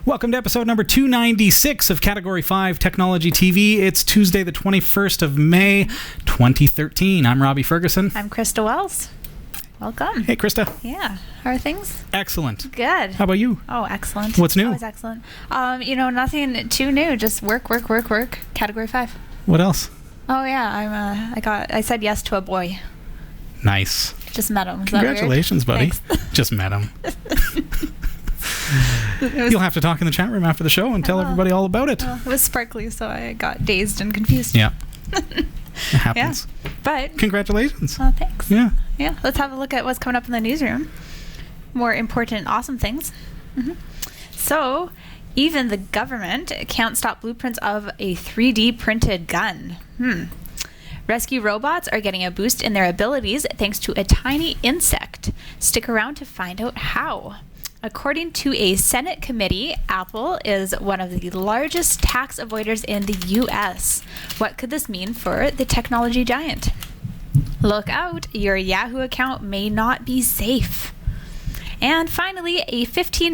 Welcome to episode number 296 of Category 5 Technology TV. It's Tuesday, the 21st of May, 2013. I'm Robbie Ferguson. I'm Christa Wells. Welcome. Hey, Christa. Yeah. How are things? Excellent. Good. How about you? Oh, excellent. What's new? Always excellent. Nothing too new. Just work. Category 5. What else? Oh, yeah. I said yes to a boy. Nice. Just met him. Is Congratulations, that weird? buddy. Just met him. You'll have to talk in the chat room after the show and tell everybody all about it. It was sparkly, so I got dazed and confused. Yeah. It happens. Yeah. But congratulations. Oh, thanks. Yeah. Yeah. Let's have a look at what's coming up in the newsroom. More important, awesome things. Mm-hmm. So, even the government can't stop blueprints of a 3D printed gun. Rescue robots are getting a boost in their abilities thanks to a tiny insect. Stick around to find out how. According to a Senate committee, Apple is one of the largest tax avoiders in the U.S. What could this mean for the technology giant? Look out, your Yahoo account may not be safe. And finally, a $15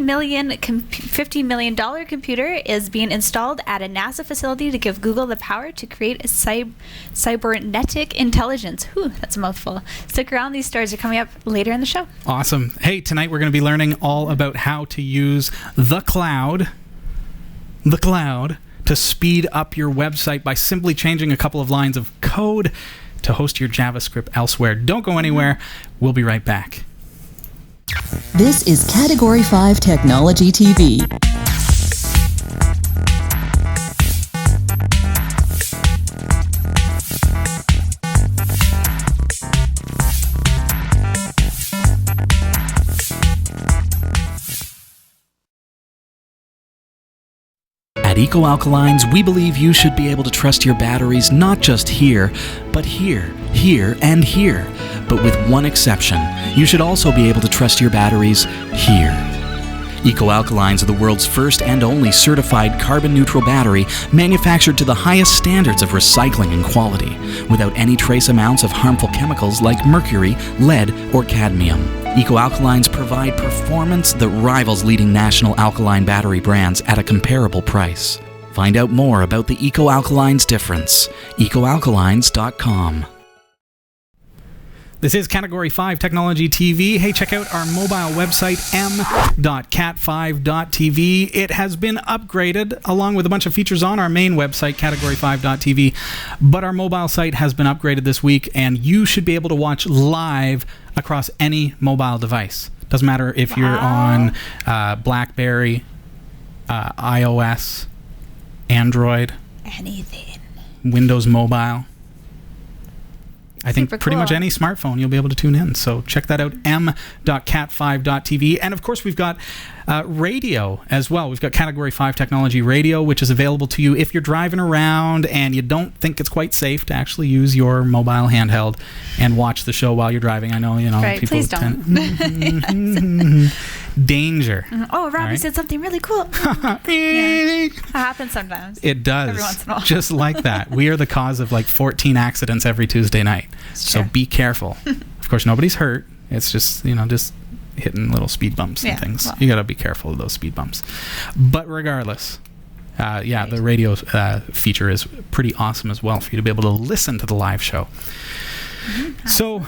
million computer is being installed at a NASA facility to give Google the power to create a cybernetic intelligence. Whew, that's a mouthful. Stick around. These stories are coming up later in the show. Awesome. Hey, tonight we're going to be learning all about how to use the cloud, to speed up your website by simply changing a couple of lines of code to host your JavaScript elsewhere. Don't go anywhere. We'll be right back. This is Category 5 Technology TV. At EcoAlkalines, we believe you should be able to trust your batteries not just here, but here, and here. But with one exception, you should also be able to trust your batteries here. EcoAlkalines are the world's first and only certified carbon-neutral battery manufactured to the highest standards of recycling and quality, without any trace amounts of harmful chemicals like mercury, lead, or cadmium. EcoAlkalines provide performance that rivals leading national alkaline battery brands at a comparable price. Find out more about the EcoAlkalines difference. EcoAlkalines.com. This is Category 5 Technology TV. Hey, check out our mobile website, m.cat5.tv. It has been upgraded along with a bunch of features on our main website, category5.tv. But our mobile site has been upgraded this week, and you should be able to watch live across any mobile device. Doesn't matter if you're on BlackBerry, iOS, Android, anything, Windows Mobile. I think Super pretty cool. much any smartphone you'll be able to tune in. So check that out, m.cat5.tv. And of course, we've got radio as well. We've got Category 5 Technology Radio, which is available to you if you're driving around and you don't think it's quite safe to actually use your mobile handheld and watch the show while you're driving. I know, right, people please don't. Danger. Oh, Robbie said something really cool. Yeah. That happens sometimes. It does. Every once in a while. Just like that. We are the cause of like 14 accidents every Tuesday night. So be careful. Of course, nobody's hurt. It's just, just hitting little speed bumps and things. Well. You got to be careful of those speed bumps. But regardless, the radio feature is pretty awesome as well for you to be able to listen to the live show. Mm-hmm. So,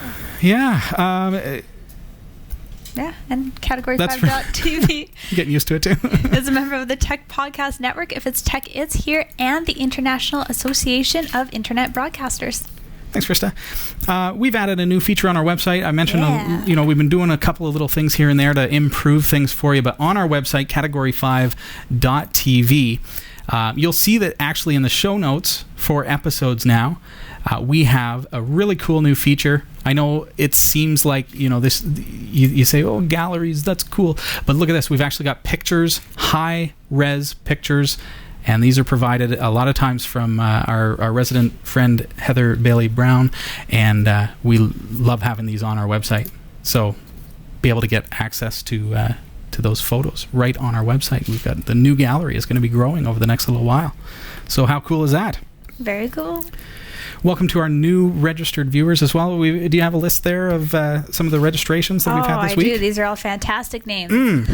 and Category5.tv. Getting used to it too. is a member of the Tech Podcast Network. If it's tech, it's here, and the International Association of Internet Broadcasters. Thanks, Christa. We've added a new feature on our website. I mentioned, we've been doing a couple of little things here and there to improve things for you. But on our website, category5.tv, you'll see that actually in the show notes for episodes now, we have a really cool new feature. I know it seems like, this. You say, oh, galleries, that's cool. But look at this. We've actually got pictures, high-res pictures. And these are provided a lot of times from our resident friend, Heather Bailey-Brown. And we love having these on our website. So be able to get access to those photos right on our website. We've got the new gallery is going to be growing over the next little while. So how cool is that? Very cool. Welcome to our new registered viewers as well. Do you have a list there of some of the registrations that we've had this week? I do. These are all fantastic names.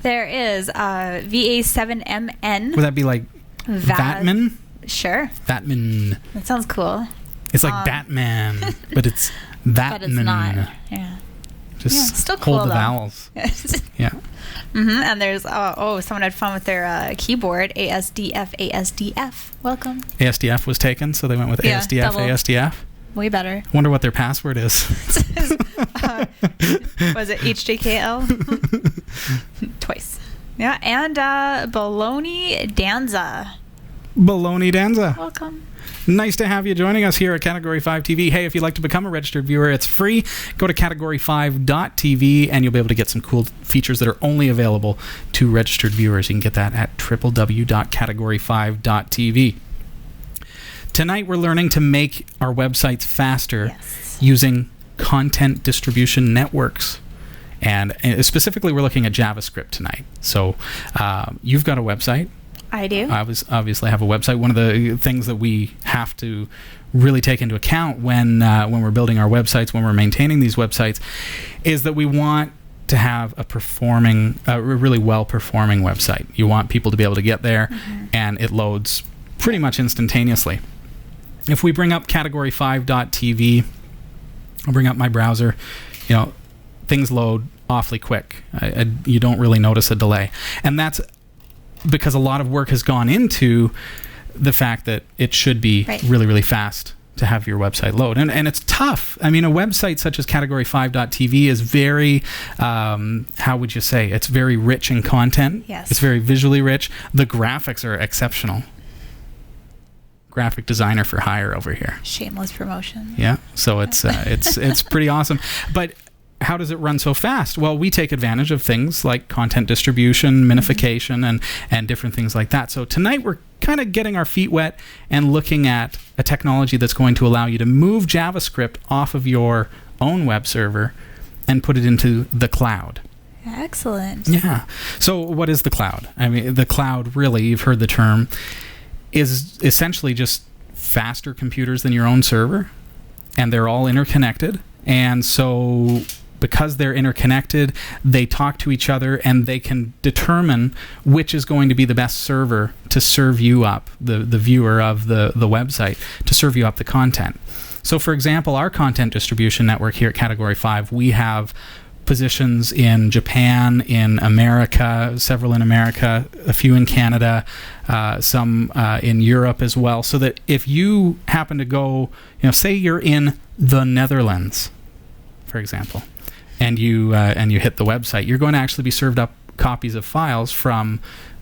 There is VA7MN. Would that be like Vatman? Sure. Vatman. That sounds cool. It's like Batman, but it's Vatman. But it's not. Yeah. Just still cool, hold the though. vowels. Yeah. And there's someone had fun with their keyboard. ASDF. Welcome. ASDF was taken, so they went with ASDF. Double. ASDF. Way better. Wonder what their password is. Was it HJKL? Twice. Yeah, and Baloney Danza. Baloney Danza. Welcome. Nice to have you joining us here at Category 5 TV. Hey, if you'd like to become a registered viewer, it's free. Go to category5.tv and you'll be able to get some cool features that are only available to registered viewers. You can get that at www.category5.tv. Tonight we're learning to make our websites faster using content distribution networks. And specifically, we're looking at JavaScript tonight. So you've got a website. I do. I obviously have a website. One of the things that we have to really take into account when we're building our websites, when we're maintaining these websites, is that we want to have a really well-performing website. You want people to be able to get there, and it loads pretty much instantaneously. If we bring up category5.tv, I'll bring up my browser, things load awfully quick. You don't really notice a delay. And that's because a lot of work has gone into the fact that it should be really, really fast to have your website load. And it's tough. I mean, a website such as category5.tv is very, how would you say, it's very rich in content. Yes. It's very visually rich. The graphics are exceptional. Graphic designer for hire over here. Shameless promotion. Yeah. So it's pretty awesome. But how does it run so fast? Well, we take advantage of things like content distribution, minification, and different things like that. So tonight we're kind of getting our feet wet and looking at a technology that's going to allow you to move JavaScript off of your own web server and put it into the cloud. Excellent. Yeah. So what is the cloud? I mean, the cloud, really, you've heard the term, is essentially just faster computers than your own server, and they're all interconnected. And so because they're interconnected, they talk to each other and they can determine which is going to be the best server to serve you up, the viewer of the website, to serve you up the content. So for example, our content distribution network here at Category 5, we have positions in Japan, in America, several in America, a few in Canada, some in Europe as well, so that if you happen to go, say you're in the Netherlands, for example, and you hit the website, you're going to actually be served up copies of files from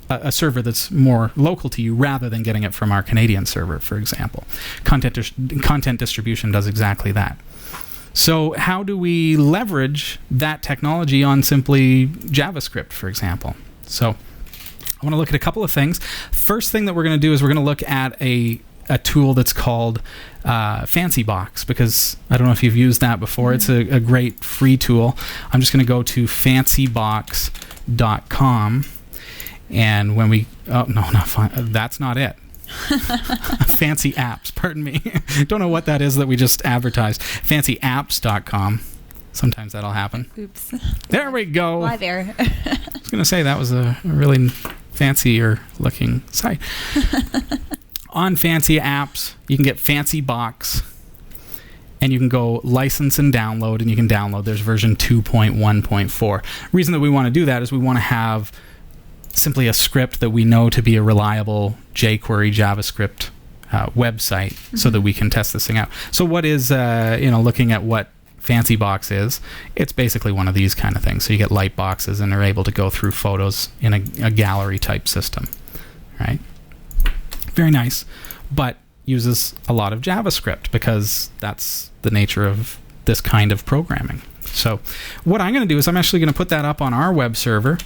a server that's more local to you rather than getting it from our Canadian server, for example. Content distribution does exactly that. So how do we leverage that technology on simply JavaScript, for example? So I want to look at a couple of things. First thing that we're going to do is we're going to look at a tool that's called fancyBox, because I don't know if you've used that before. It's a great free tool. I'm just going to go to fancybox.com, and when we that's not it. Fancy apps, pardon me. Don't know what that is that we just advertised. Fancyapps.com. Sometimes that'll happen. Oops. There we go. Live error. I was going to say that was a really fancier looking site. On Fancy Apps, you can get FancyBox, and you can go license and download, and you can download. There's version 2.1.4. Reason that we want to do that is we want to have simply a script that we know to be a reliable jQuery JavaScript website, so that we can test this thing out. So what is, looking at what fancyBox is, it's basically one of these kind of things. So you get light boxes, and they're able to go through photos in a gallery type system, right? Very nice, but uses a lot of JavaScript because that's the nature of this kind of programming. So what I'm going to do is I'm actually going to put that up on our web server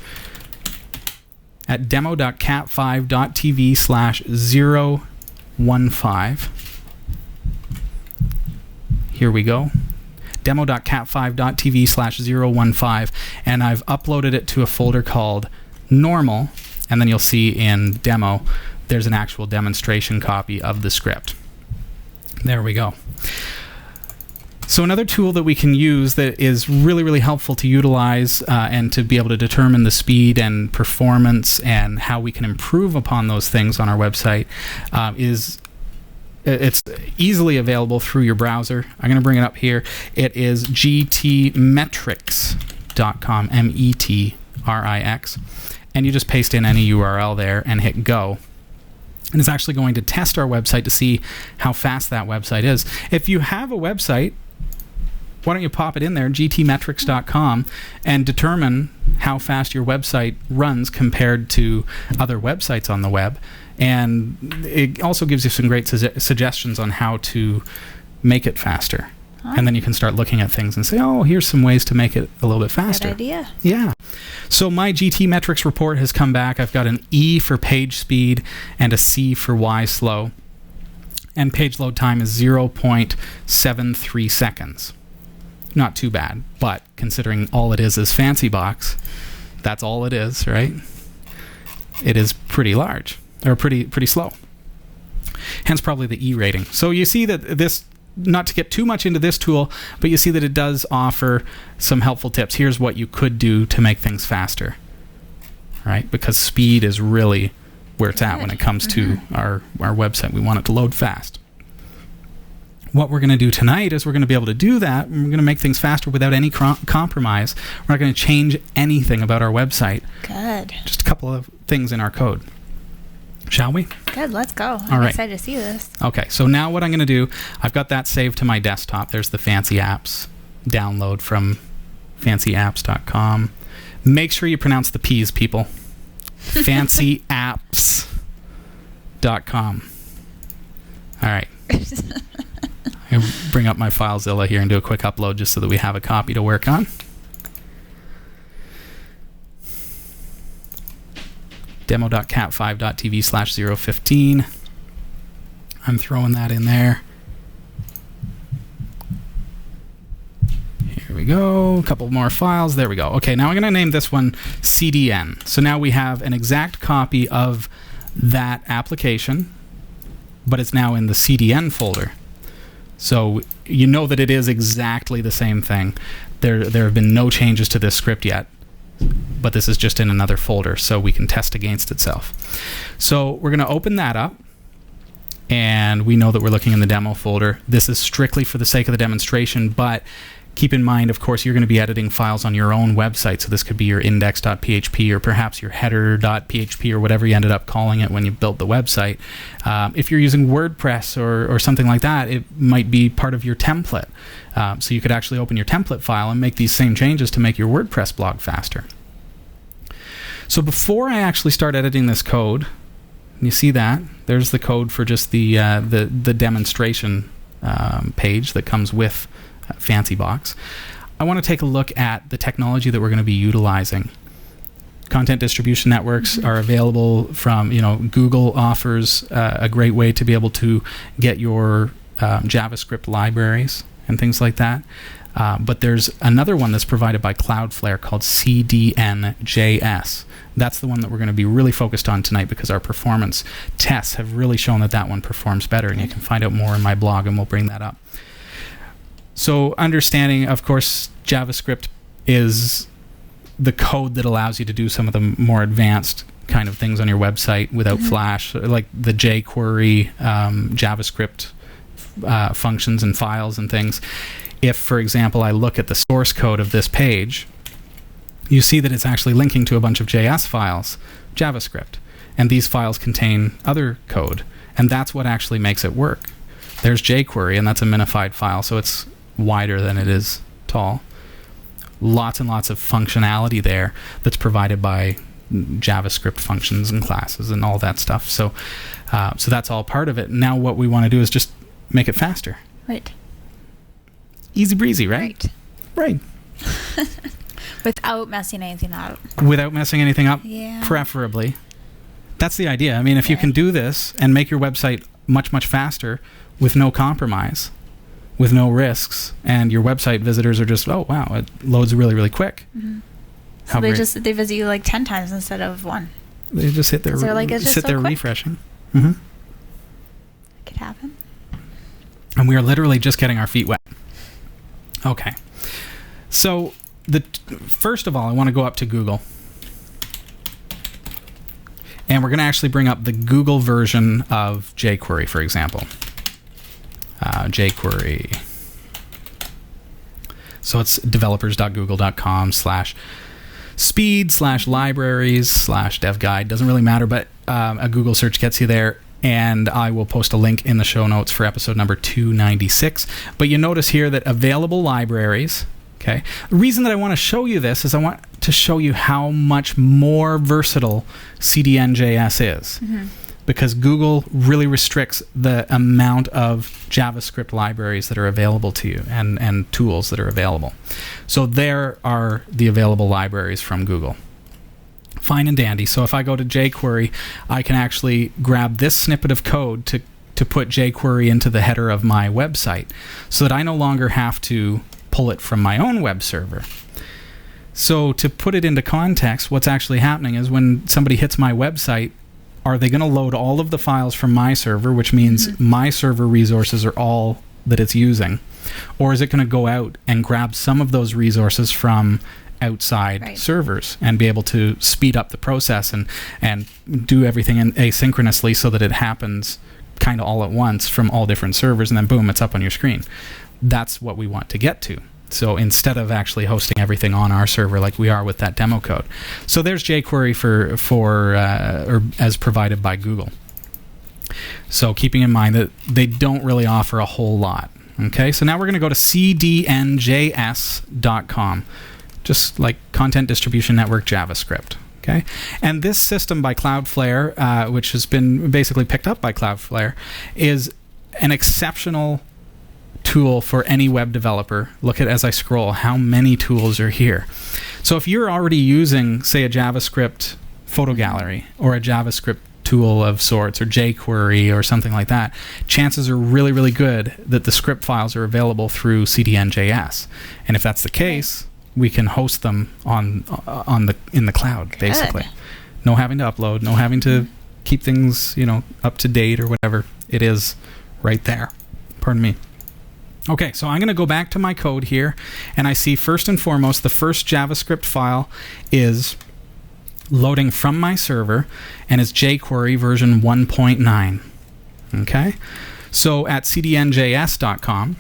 at demo.cat5.tv/015. Here we go. Demo.cat5.tv/015, and I've uploaded it to a folder called normal, and then you'll see in demo there's an actual demonstration copy of the script. There we go. So another tool that we can use that is really, really helpful to utilize and to be able to determine the speed and performance and how we can improve upon those things on our website is it's easily available through your browser. I'm going to bring it up here. It is GTmetrix.com, METRIX. And you just paste in any URL there and hit go. And it's actually going to test our website to see how fast that website is. If you have a website, why don't you pop it in there, GTmetrix.com, and determine how fast your website runs compared to other websites on the web. And it also gives you some great suggestions on how to make it faster. And then you can start looking at things and say, oh, here's some ways to make it a little bit faster. Good idea. Yeah. So my GTmetrix report has come back. I've got an E for page speed and a C for Y slow. And page load time is 0.73 seconds. Not too bad, but considering all it is fancyBox, that's all it is, right? It is pretty large, or pretty slow. Hence probably the E rating. So you see that this, not to get too much into this tool, but you see that it does offer some helpful tips. Here's what you could do to make things faster, right? Because speed is really where it's at when it comes to our website. We want it to load fast. What we're going to do tonight is we're going to be able to do that, and we're going to make things faster without any compromise. We're not going to change anything about our website. Good. Just a couple of things in our code. Shall we? Good, let's go. I'm excited to see this. Okay, so now what I'm going to do, I've got that saved to my desktop. There's the Fancy Apps download from fancyapps.com. Make sure you pronounce the P's, people. fancyapps.com. All right. I'll bring up my FileZilla here and do a quick upload just so that we have a copy to work on. demo.cat5.tv/015. I'm throwing that in there. Here we go. A couple more files. There we go. Okay, now I'm going to name this one CDN. So now we have an exact copy of that application, but it's now in the CDN folder. So you know that it is exactly the same thing. There have been no changes to this script yet, but this is just in another folder, so we can test against itself. So we're going to open that up, and we know that we're looking in the demo folder. This is strictly for the sake of the demonstration, but keep in mind, of course, you're going to be editing files on your own website, so this could be your index.php or perhaps your header.php or whatever you ended up calling it when you built the website. If you're using WordPress or something like that, it might be part of your template. So you could actually open your template file and make these same changes to make your WordPress blog faster. So before I actually start editing this code, you see that? There's the code for just the demonstration page that comes with fancyBox. I want to take a look at the technology that we're going to be utilizing. Content distribution networks are available from, Google offers a great way to be able to get your JavaScript libraries and things like that. But there's another one that's provided by Cloudflare called CDNJS. That's the one that we're going to be really focused on tonight because our performance tests have really shown that one performs better, and you can find out more in my blog, and we'll bring that up. So understanding, of course, JavaScript is the code that allows you to do some of the more advanced kind of things on your website without Flash, like the jQuery, JavaScript functions and files and things. If, for example, I look at the source code of this page, you see that it's actually linking to a bunch of JS files, JavaScript, and these files contain other code, and that's what actually makes it work. There's jQuery, and that's a minified file, so it's wider than it is tall. Lots and lots of functionality there that's provided by JavaScript functions and classes and all that stuff. So that's all part of it. Now what we want to do is just make it faster. Right. Easy breezy, right? Right. Without messing anything up. Without messing anything up, yeah. Preferably. That's the idea. I mean, if you can do this and make your website much, much faster with no compromise, with no risks, and your website visitors are just, oh, wow, it loads really, really quick. So they visit you like 10 times instead of one. They just sit there, quick? refreshing. It could happen. And we are literally just getting our feet wet. Okay. So first of all, I want to go up to Google. And we're going to actually bring up the Google version of jQuery, for example. jQuery. So it's developers.google.com/speed/libraries/devguide. Doesn't really matter, but a Google search gets you there. And I will post a link in the show notes for episode number 296. But you notice here that available libraries. Okay. The reason that I want to show you this is I want to show you how much more versatile CDNJS is. Mm-hmm. Because Google really restricts the amount of JavaScript libraries that are available to you and tools that are available. So there are the available libraries from Google. Fine and dandy. So if I go to jQuery, I can actually grab this snippet of code to put jQuery into the header of my website so that I no longer have to pull it from my own web server. So to put it into context, what's actually happening is when somebody hits my website, are they going to load all of the files from my server, which means my server resources are all that it's using? Or is it going to go out and grab some of those resources from outside servers and be able to speed up the process and do everything asynchronously so that it happens kind of all at once from all different servers, and then boom, it's up on your screen? That's what we want to get to. So instead of actually hosting everything on our server like we are with that demo code. So there's jQuery for as provided by Google. So keeping in mind that they don't really offer a whole lot. Okay, so now we're going to go to CDNJS.com, just like Content Distribution Network JavaScript. Okay, and this system by Cloudflare, which has been basically picked up by Cloudflare, is an exceptional tool for any web developer. Look at, as I scroll, how many tools are here. So if you're already using, say, a JavaScript photo gallery or a JavaScript tool of sorts, or jQuery or something like that, chances are really, really good that the script files are available through CDNJS. And if that's the case, we can host them in the cloud, basically. Good. No having to upload, no having to keep things, up to date or whatever. It is right there. Pardon me. Okay, so I'm going to go back to my code here, and I see first and foremost the first JavaScript file is loading from my server, and it's jQuery version 1.9. Okay, so at cdnjs.com,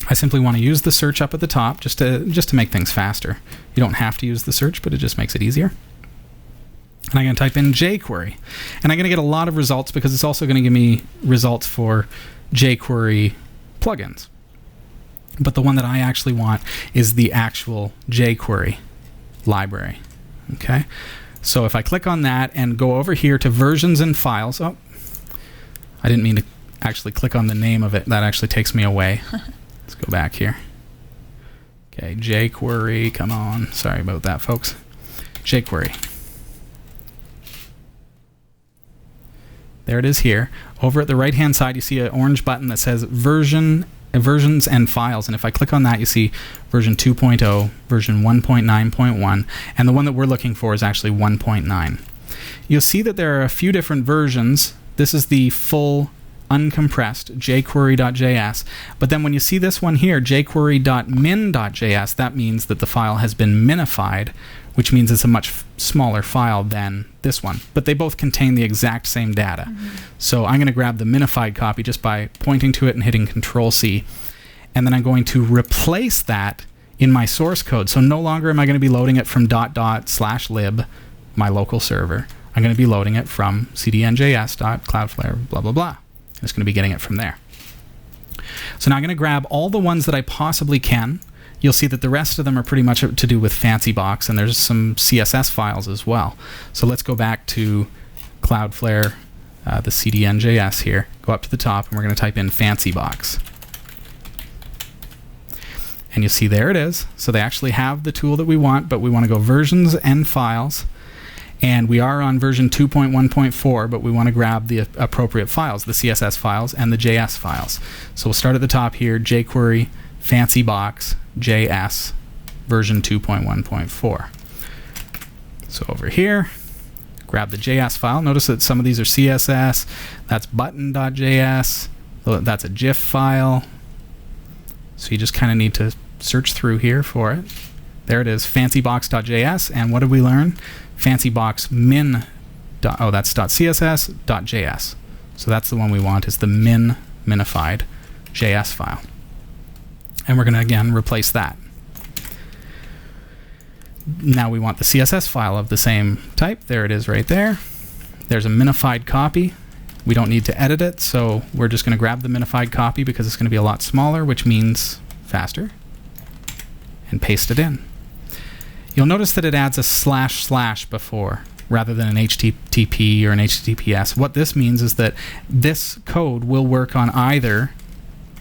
I simply want to use the search up at the top just to make things faster. You don't have to use the search, but it just makes it easier. And I'm going to type in jQuery, and I'm going to get a lot of results because it's also going to give me results for jQuery plugins. But the one that I actually want is the actual jQuery library. Okay, so if I click on that and go over here to versions and files, I didn't mean to actually click on the name of it. That actually takes me away. Let's go back here. Okay, jQuery, come on. Sorry about that, folks. jQuery. There it is here. Over at the right-hand side, you see an orange button that says versions and files. And if I click on that, you see version 2.0, version 1.9.1, and the one that we're looking for is actually 1.9. You'll see that there are a few different versions. This is the full uncompressed jQuery.js. But then when you see this one here, jQuery.min.js, that means that the file has been minified, which means it's a much smaller file than this one. But they both contain the exact same data. So I'm going to grab the minified copy just by pointing to it and hitting Control-C. And then I'm going to replace that in my source code. So no longer am I going to be loading it from /lib, my local server. I'm going to be loading it from cdnjs.cloudflare, blah, blah, blah. I'm just going to be getting it from there. So now I'm going to grab all the ones that I possibly can. You'll see that the rest of them are pretty much to do with fancyBox, and there's some CSS files as well. So let's go back to Cloudflare, the CDNJS here. Go up to the top, and we're going to type in fancyBox. And you'll see there it is. So they actually have the tool that we want, but we want to go versions and files. And we are on version 2.1.4, but we want to grab the appropriate files, the CSS files and the JS files. So we'll start at the top here, jQuery, fancyBox, JS, version 2.1.4. So over here, grab the JS file. Notice that some of these are CSS. That's button.js, That's a GIF file. So you just kind of need to search through here for it. There it is, fancybox.js. And what did we learn? Fancybox min. Oh, that's .css.js. So that's the one we want, is the minified JS file. And we're going to, again, replace that. Now we want the CSS file of the same type. There it is right there. There's a minified copy. We don't need to edit it, so we're just going to grab the minified copy because it's going to be a lot smaller, which means faster, and paste it in. You'll notice that it adds a / before rather than an HTTP or an HTTPS. What this means is that this code will work on either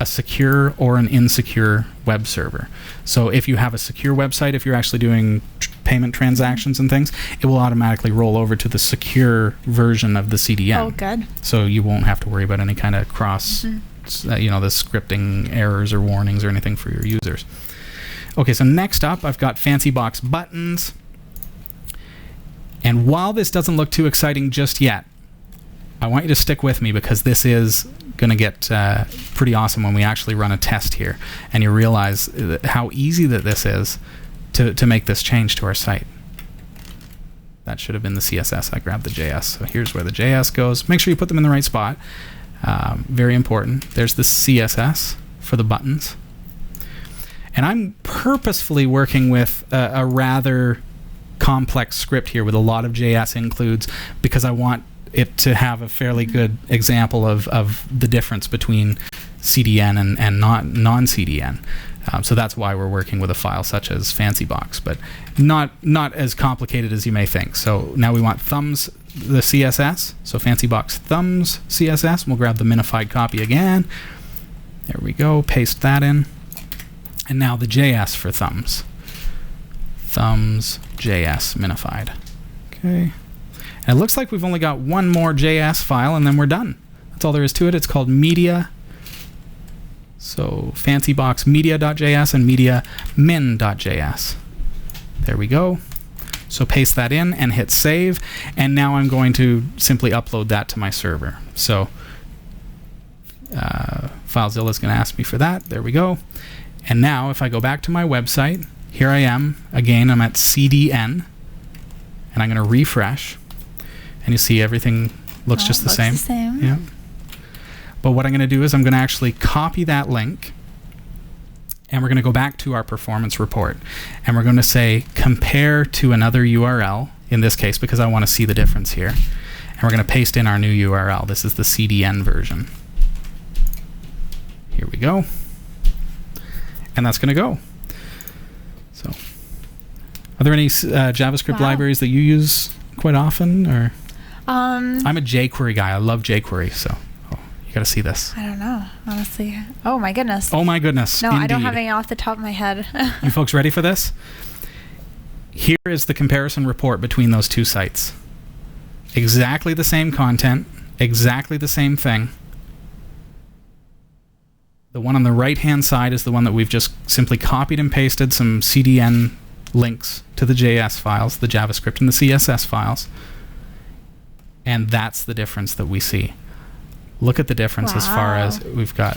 a secure or an insecure web server. So if you have a secure website, if you're actually doing payment transactions and things, it will automatically roll over to the secure version of the CDN. Oh, good. So you won't have to worry about any kind of cross, the scripting errors or warnings or anything for your users. Okay, so next up, I've got fancybox buttons. And while this doesn't look too exciting just yet, I want you to stick with me because this is going to get pretty awesome when we actually run a test here and you realize how easy that this is to make this change to our site. That should have been the CSS. I grabbed the JS. So here's where the JS goes. Make sure you put them in the right spot. Very important. There's the CSS for the buttons. And I'm purposefully working with a rather complex script here with a lot of JS includes because I want it to have a fairly good example of the difference between CDN and non-CDN. So that's why we're working with a file such as fancybox, but not as complicated as you may think. So now we want thumbs, the CSS. So fancybox thumbs CSS. We'll grab the minified copy again. There we go. Paste that in. And now the JS for thumbs. Thumbs JS minified. Okay. And it looks like we've only got one more JS file and then we're done. That's all there is to it. It's called media. So fancybox media.js and media min.js. There we go. So paste that in and hit save. And now I'm going to simply upload that to my server. So FileZilla is going to ask me for that. There we go. And now if I go back to my website, here I am. Again, I'm at CDN. And I'm going to refresh. And you see everything looks just the same. Yeah. But what I'm going to do is I'm going to actually copy that link. And we're going to go back to our performance report. And we're going to say compare to another URL, in this case, because I want to see the difference here. And we're going to paste in our new URL. This is the CDN version. Here we go. And that's going to go. So, are there any JavaScript libraries that you use quite often? Or I'm a jQuery guy. I love jQuery, so you got to see this. I don't know, honestly. Oh my goodness. Oh my goodness. No, indeed. I don't have any off the top of my head. You folks ready for this? Here is the comparison report between those two sites. Exactly the same content, exactly the same thing. The one on the right-hand side is the one that we've just simply copied and pasted some CDN links to the JS files, the JavaScript and the CSS files. And that's the difference that we see. Look at the difference as far as we've got.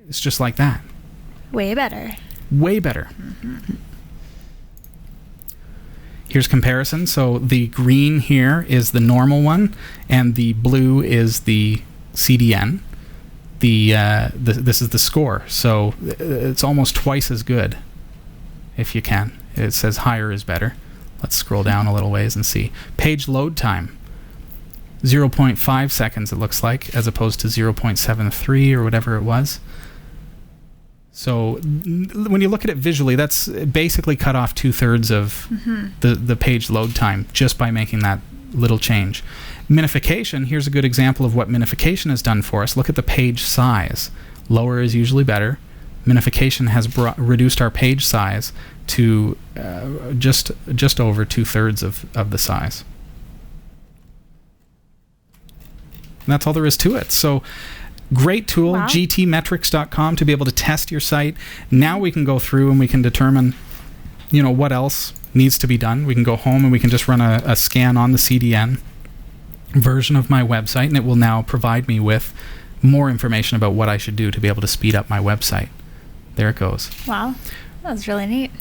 It's just like that. Way better. Way better. Mm-hmm. Here's comparison. So the green here is the normal one, and the blue is the CDN. This is the score. So it's almost twice as good, if you can. It says higher is better. Let's scroll down a little ways and see. Page load time. 0.5 seconds it looks like, as opposed to 0.73 or whatever it was. So when you look at it visually, that's basically cut off 2/3 of the page load time just by making that little change. Minification, here's a good example of what minification has done for us. Look at the page size. Lower is usually better. Minification has reduced our page size to just over 2/3 of the size. And that's all there is to it. So great tool, GTmetrix.com, to be able to test your site. Now we can go through and we can determine, what else needs to be done. We can go home and we can just run a scan on the CDN. version of my website, and it will now provide me with more information about what I should do to be able to speed up my website. There it goes. Wow. That was really neat.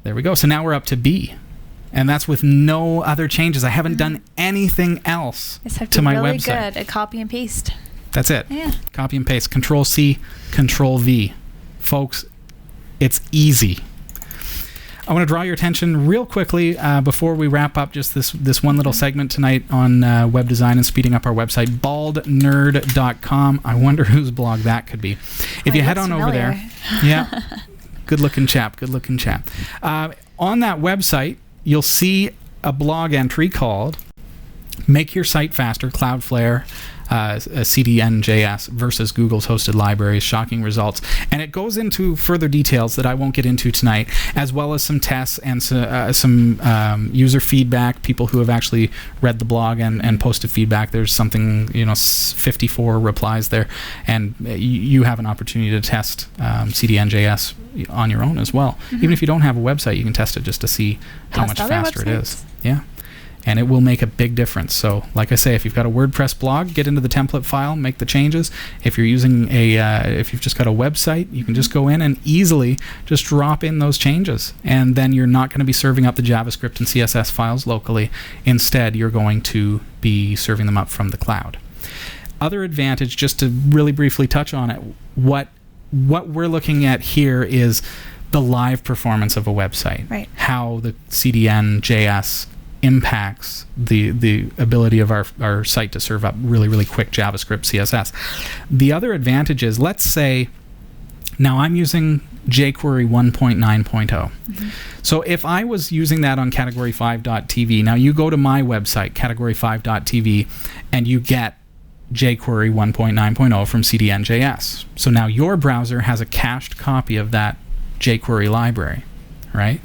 There we go. So now we're up to B. And that's with no other changes. I haven't done anything else to my really website. Good at copy and paste. That's it. Yeah. Copy and paste. Control C, Control V. Folks, it's easy. I want to draw your attention real quickly before we wrap up just this one little segment tonight on web design and speeding up our website, baldnerd.com. I wonder whose blog that could be. If you head on over there. Yeah. Good looking chap. On that website, you'll see a blog entry called Make Your Site Faster, Cloudflare, CDNJS versus Google's hosted libraries, shocking results. And it goes into further details that I won't get into tonight, as well as some tests and some user feedback, people who have actually read the blog and posted feedback. There's something, 54 replies there. And you have an opportunity to test CDNJS on your own as well. Even if you don't have a website, you can test it just to see how much faster it is. Yeah. And it will make a big difference. So, like I say, if you've got a WordPress blog, get into the template file, make the changes. If you're using if you've just got a website, you can just go in and easily just drop in those changes. And then you're not going to be serving up the JavaScript and CSS files locally. Instead, you're going to be serving them up from the cloud. Other advantage, just to really briefly touch on it, what we're looking at here is the live performance of a website. Right. How the CDNJS impacts the ability of our site to serve up really, really quick JavaScript, CSS. The other advantage is, let's say, now I'm using jQuery 1.9.0. So if I was using that on category5.tv, now you go to my website, category5.tv, and you get jQuery 1.9.0 from CDNJS. So now your browser has a cached copy of that jQuery library, right?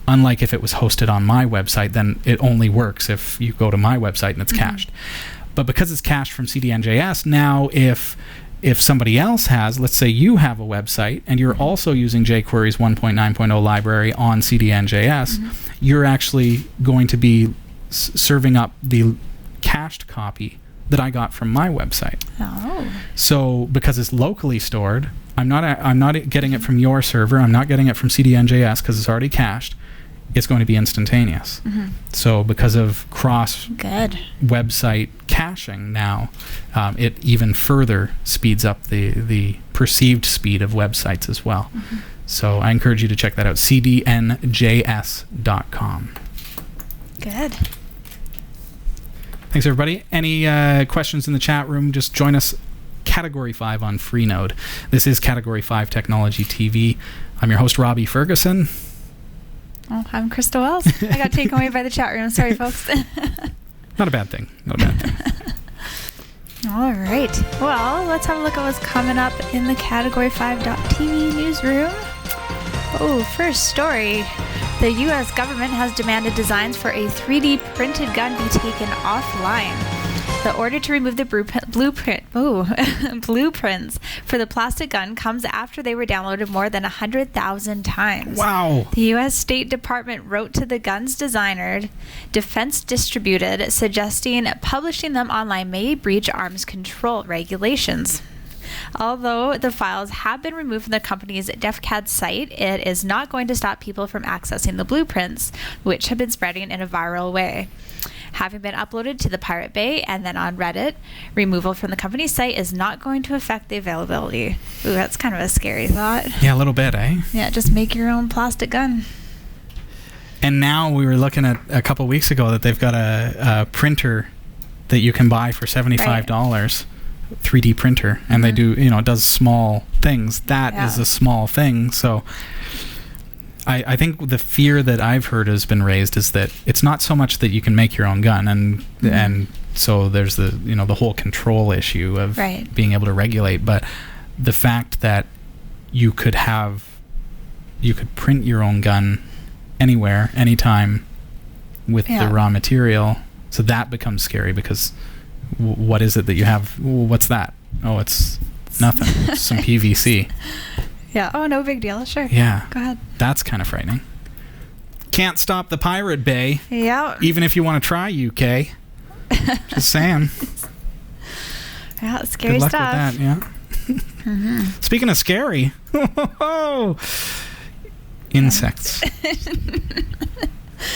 Unlike if it was hosted on my website, then it only works if you go to my website and it's cached. But because it's cached from CDNJS, now if somebody else has, let's say you have a website and you're also using jQuery's 1.9.0 library on CDNJS, you're actually going to be serving up the cached copy that I got from my website. Oh. So because it's locally stored, I'm not getting it from your server. I'm not getting it from CDNJS because it's already cached. It's going to be instantaneous. So because of cross website caching now, it even further speeds up the perceived speed of websites as well. So I encourage you to check that out, cdnjs.com. Good. Thanks, everybody. Any questions in the chat room, just join us. Category 5 on Freenode. This is Category 5 Technology TV. I'm your host, Robbie Ferguson. Oh, I'm Christa Wells. I got taken away by the chat room. Sorry, folks. Not a bad thing. All right. Well, let's have a look at what's coming up in the Category 5.tv newsroom. Oh, first story. The U.S. government has demanded designs for a 3D printed gun be taken offline. The order to remove the blueprints for the plastic gun comes after they were downloaded more than 100,000 times. Wow. The U.S. State Department wrote to the gun's designer, Defense Distributed, suggesting publishing them online may breach arms control regulations. Although the files have been removed from the company's DefCAD site, it is not going to stop people from accessing the blueprints, which have been spreading in a viral way. Having been uploaded to the Pirate Bay and then on Reddit, removal from the company's site is not going to affect the availability. Ooh, that's kind of a scary thought. Yeah, a little bit, eh? Yeah, just make your own plastic gun. And now we were looking at a couple weeks ago that they've got a printer that you can buy for $75. Right. 3D printer, and they do, it does small things. That is a small thing. So I think the fear that I've heard has been raised is that it's not so much that you can make your own gun, and so there's the whole control issue of being able to regulate, but the fact that you could print your own gun anywhere, anytime with the raw material, so that becomes scary because what is it that you have? What's that? Oh, it's nothing. It's some PVC. Yeah. Oh, no big deal. Sure. Yeah. Go ahead. That's kind of frightening. Can't stop the Pirate Bay. Yeah. Even if you want to try, UK. Just saying. Yeah, scary Good luck stuff. with that, yeah. Speaking of scary, insects.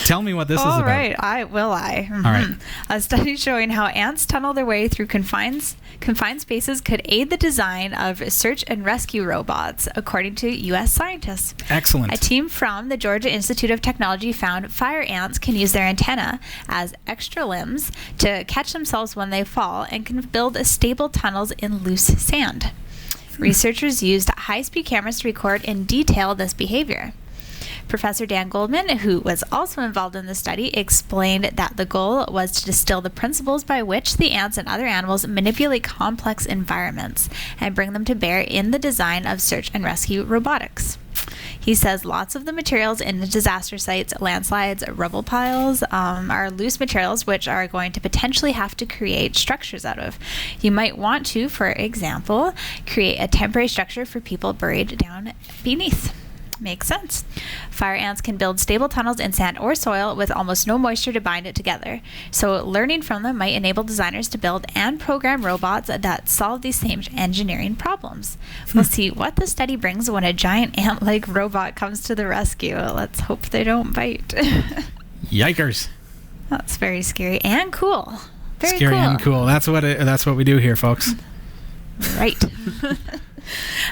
Tell me what this is about. All right, I will. All right. A study showing how ants tunnel their way through confined spaces could aid the design of search and rescue robots, according to U.S. scientists. Excellent. A team from the Georgia Institute of Technology found fire ants can use their antenna as extra limbs to catch themselves when they fall and can build stable tunnels in loose sand. Researchers used high-speed cameras to record in detail this behavior. Professor Dan Goldman, who was also involved in the study, explained that the goal was to distill the principles by which the ants and other animals manipulate complex environments and bring them to bear in the design of search and rescue robotics. He says lots of the materials in the disaster sites, landslides, rubble piles, are loose materials which are going to potentially have to create structures out of. You might want to, for example, create a temporary structure for people buried down beneath. Makes sense. Fire ants can build stable tunnels in sand or soil with almost no moisture to bind it together. So learning from them might enable designers to build and program robots that solve these same engineering problems. We'll see what the study brings when a giant ant-like robot comes to the rescue. Let's hope they don't bite. Yikers. That's very scary and cool. Very scary cool. and cool. That's what we do here, folks. Right.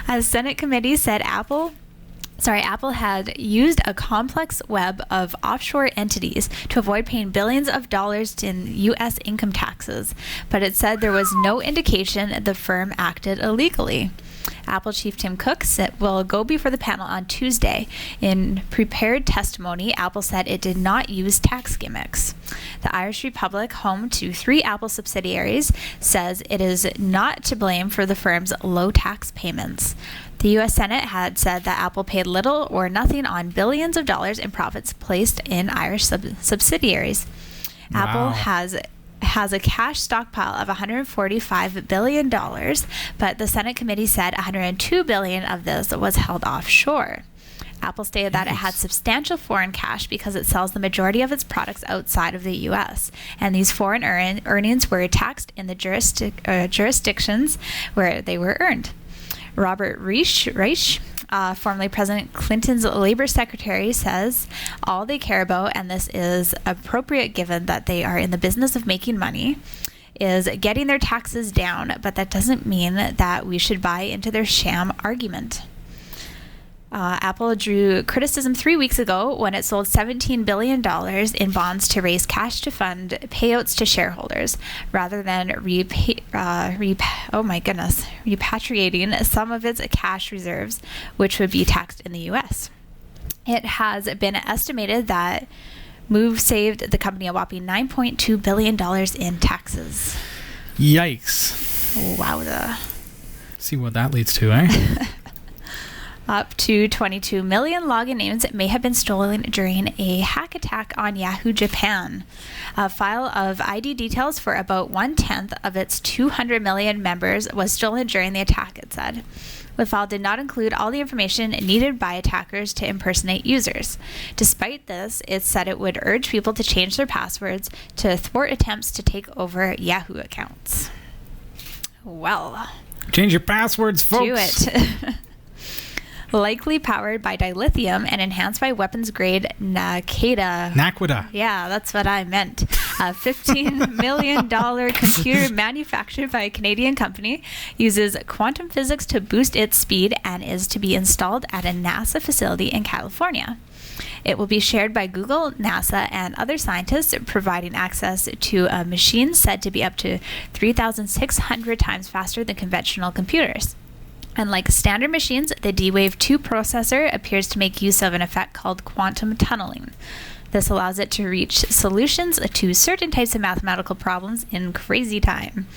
A Senate committee said Apple had used a complex web of offshore entities to avoid paying billions of dollars in U.S. income taxes, but it said there was no indication the firm acted illegally. Apple Chief Tim Cook will go before the panel on Tuesday. In prepared testimony, Apple said it did not use tax gimmicks. The Irish Republic, home to 3 Apple subsidiaries, says it is not to blame for the firm's low tax payments. The U.S. Senate had said that Apple paid little or nothing on billions of dollars in profits placed in Irish subsidiaries. Wow. Apple has a cash stockpile of $145 billion, but the Senate committee said $102 billion of this was held offshore. Apple stated that it had substantial foreign cash because it sells the majority of its products outside of the U.S., and these foreign earnings were taxed in the jurisdictions where they were earned. Robert Reich, formerly President Clinton's labor secretary, says all they care about, and this is appropriate given that they are in the business of making money, is getting their taxes down, but that doesn't mean that we should buy into their sham argument. Apple drew criticism 3 weeks ago when it sold $17 billion in bonds to raise cash to fund payouts to shareholders, rather than repatriating some of its cash reserves, which would be taxed in the U.S. It has been estimated that move saved the company a whopping $9.2 billion in taxes. Yikes. Wowza. See what that leads to, eh? Up to 22 million login names may have been stolen during a hack attack on Yahoo Japan. A file of ID details for about 1/10 of its 200 million members was stolen during the attack, it said. The file did not include all the information needed by attackers to impersonate users. Despite this, it said it would urge people to change their passwords to thwart attempts to take over Yahoo accounts. Well, change your passwords, folks. Do it. Likely powered by dilithium and enhanced by weapons-grade Naquita. Yeah, that's what I meant. A $15 million computer manufactured by a Canadian company uses quantum physics to boost its speed and is to be installed at a NASA facility in California. It will be shared by Google, NASA, and other scientists, providing access to a machine said to be up to 3,600 times faster than conventional computers. Unlike standard machines, the D-Wave 2 processor appears to make use of an effect called quantum tunneling. This allows it to reach solutions to certain types of mathematical problems in crazy time.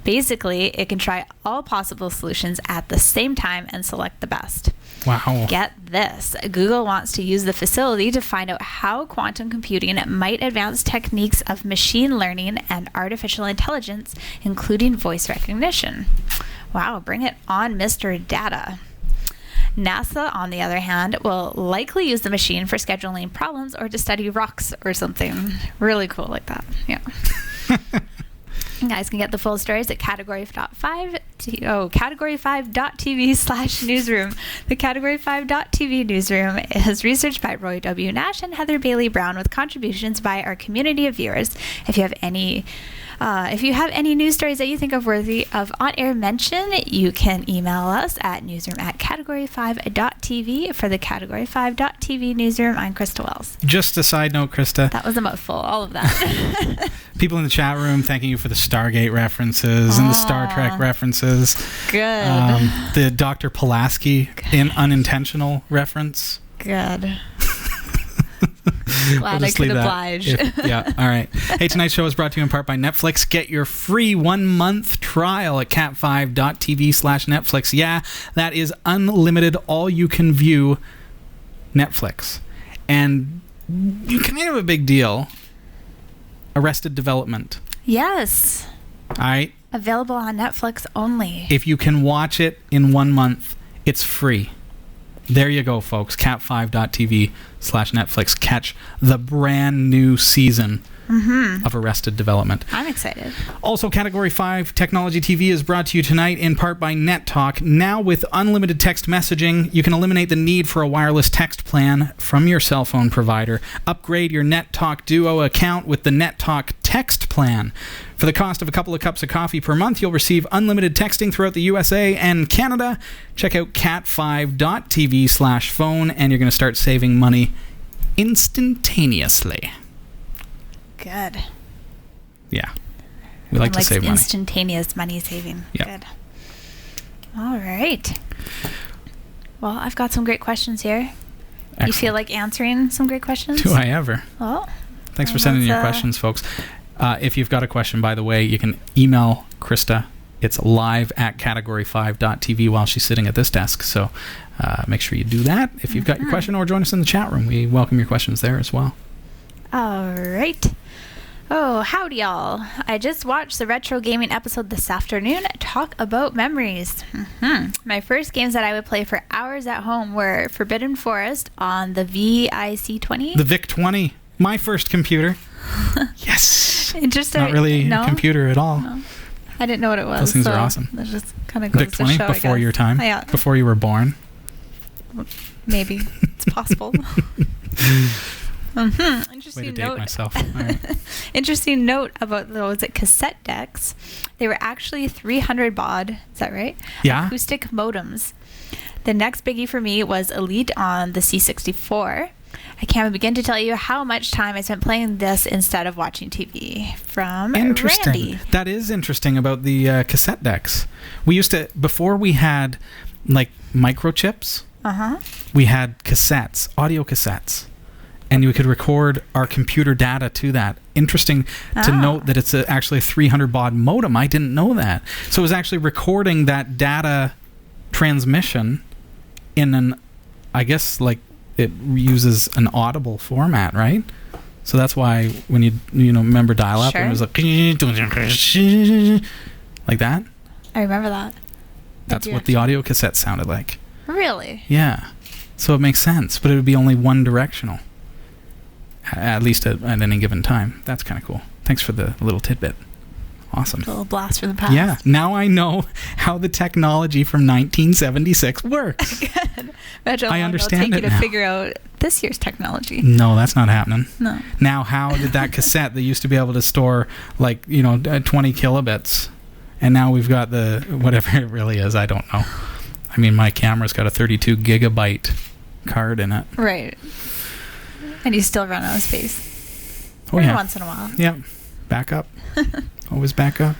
Basically, it can try all possible solutions at the same time and select the best. Wow. Get this. Google wants to use the facility to find out how quantum computing might advance techniques of machine learning and artificial intelligence, including voice recognition. Wow, bring it on, Mr. Data. NASA, on the other hand, will likely use the machine for scheduling problems or to study rocks or something really cool like that. Yeah. You guys can get the full stories at category5.tv/newsroom. The category5.tv newsroom is researched by Roy W. Nash and Heather Bailey Brown with contributions by our community of viewers. If you have any news stories that you think are worthy of on-air mention, you can email us at newsroom@category5.tv. For the category5.tv newsroom, I'm Christa Wells. Just a side note, Christa. That was a mouthful, all of that. People in the chat room thanking you for the Stargate references and the Star Trek references. Good. The Dr. Pulaski unintentional reference. Good. Glad I could oblige. Yeah, all right. Hey, tonight's show is brought to you in part by Netflix. Get your free 1-month trial at cat5.tv/Netflix. Yeah, that is unlimited, all you can view Netflix. And kind of a big deal. Arrested Development. Yes. All right. Available on Netflix only. If you can watch it in 1 month, it's free. There you go, folks. cat5.tv/Netflix. Catch the brand new season of Arrested Development. I'm excited. Also, Category 5 Technology TV is brought to you tonight in part by NetTalk. Now with unlimited text messaging, you can eliminate the need for a wireless text plan from your cell phone provider. Upgrade your NetTalk Duo account with the NetTalk Text Plan. For the cost of a couple of cups of coffee per month, you'll receive unlimited texting throughout the USA and Canada. Check out cat5.tv/phone and you're going to start saving money instantaneously. Good. Yeah. We like to save money. Instantaneous money saving. Yep. Good. All right. Well, I've got some great questions here. Excellent. You feel like answering some great questions? Do I ever? Well, thanks for sending in your questions, folks. If you've got a question, by the way, you can email Christa. It's live at category5.tv while she's sitting at this desk. So make sure you do that if you've got your question, or join us in the chat room. We welcome your questions there as well. All right. Oh, howdy, y'all. I just watched the retro gaming episode this afternoon. Talk about memories. My first games that I would play for hours at home were Forbidden Forest on the VIC-20. The VIC-20. My first computer. Yes. Interesting. Not really a computer at all. No. I didn't know what it was. Those things are awesome. That just kind of goes to show, VIC-20 before your time? Yeah. Before you were born? Maybe. It's possible. Interesting Way to date note. myself. All right. Interesting note about those cassette decks. They were actually 300 baud. Is that right? Yeah. Acoustic modems. The next biggie for me was Elite on the C64. I can't begin to tell you how much time I spent playing this instead of watching TV. From Interesting. Randy. That is interesting about the cassette decks. We used to, before we had like microchips, we had cassettes, audio cassettes. And we could record our computer data to that. Interesting to note that it's actually a 300 baud modem. I didn't know that. So it was actually recording that data transmission in an, I guess, like it uses an audible format, right? So that's why when you remember dial-up, sure. It was like that. I remember that. That's what the audio cassette sounded like. Really? Yeah. So it makes sense, but it would be only one directional. At least at any given time. That's kind of cool. Thanks for the little tidbit. Awesome. A little blast from the past. Yeah. Now I know how the technology from 1976 works. Good. Imagine I understand it'll take it you to now. figure out this year's technology. No, that's not happening. No. Now, how did that cassette that used to be able to store 20 kilobits, and now we've got the whatever it really is? I don't know. I mean, my camera's got a 32 gigabyte card in it. Right. And you still run out of space. Oh, every yeah. once in a while. Yep. Back up. Always back up.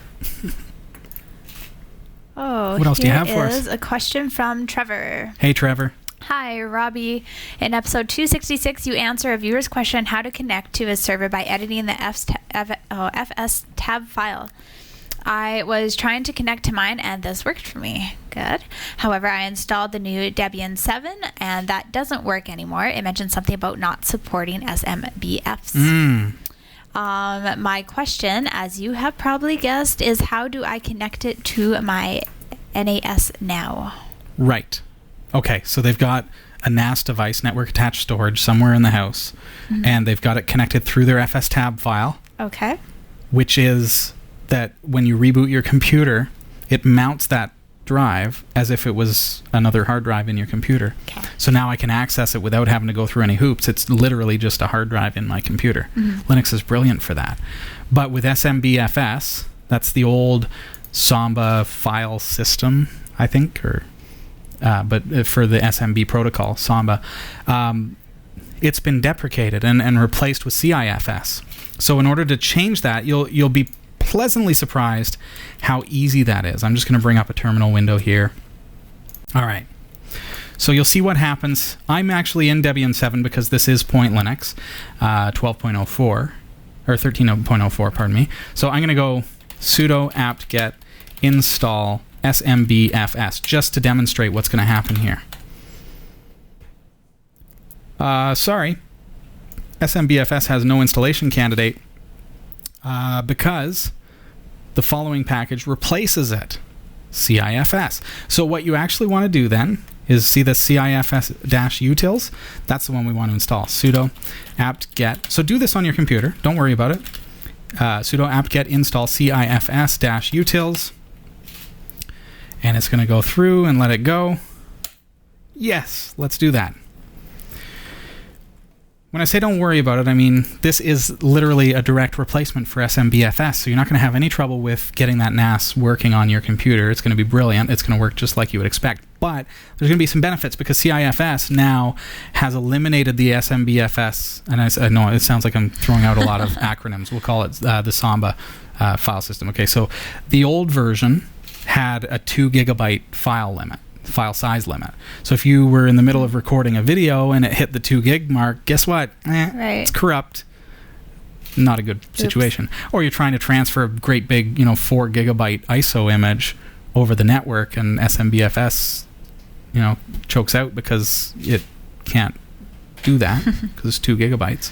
Oh, what else do you have for us? Here is a question from Trevor. Hey, Trevor. Hi, Robbie. In episode 266, you answer a viewer's question how to connect to a server by editing the FS tab file. I was trying to connect to mine, and this worked for me. Good. However, I installed the new Debian 7, and that doesn't work anymore. It mentioned something about not supporting SMBFs. My question, as you have probably guessed, is how do I connect it to my NAS now? Right. Okay, so they've got a NAS device, network attached storage, somewhere in the house, and they've got it connected through their FS tab file. Okay. Which is that when you reboot your computer, it mounts that drive as if it was another hard drive in your computer. Okay. So now I can access it without having to go through any hoops. It's literally just a hard drive in my computer. Linux is brilliant for that. But with SMBFS, that's the old Samba file system, I think, but for the SMB protocol, Samba, it's been deprecated and replaced with CIFS. So in order to change that, you'll be pleasantly surprised how easy that is. I'm just going to bring up a terminal window here. All right. So you'll see what happens. I'm actually in Debian 7 because this is Point Linux 12.04 or 13.04, pardon me. So I'm going to go sudo apt-get install SMBFS just to demonstrate what's going to happen here. Sorry, SMBFS has no installation candidate because the following package replaces it, CIFS. So what you actually want to do then is see the CIFS-utils. That's the one we want to install. Sudo apt-get. So do this on your computer. Don't worry about it. Sudo apt-get install CIFS-utils. And it's going to go through and let it go. Yes, let's do that. When I say don't worry about it, I mean this is literally a direct replacement for SMBFS, so you're not going to have any trouble with getting that NAS working on your computer. It's going to be brilliant. It's going to work just like you would expect. But there's going to be some benefits because CIFS now has eliminated the SMBFS, and I know it sounds like I'm throwing out a lot of acronyms. We'll call it the Samba file system. Okay, so the old version had a 2 gigabyte file size limit. So if you were in the middle of recording a video and it hit the 2 gig mark, guess what? It's corrupt. Not a good situation. Or you're trying to transfer a great big, 4 gigabyte ISO image over the network, and SMBFS, chokes out because it can't do that because it's 2 gigabytes.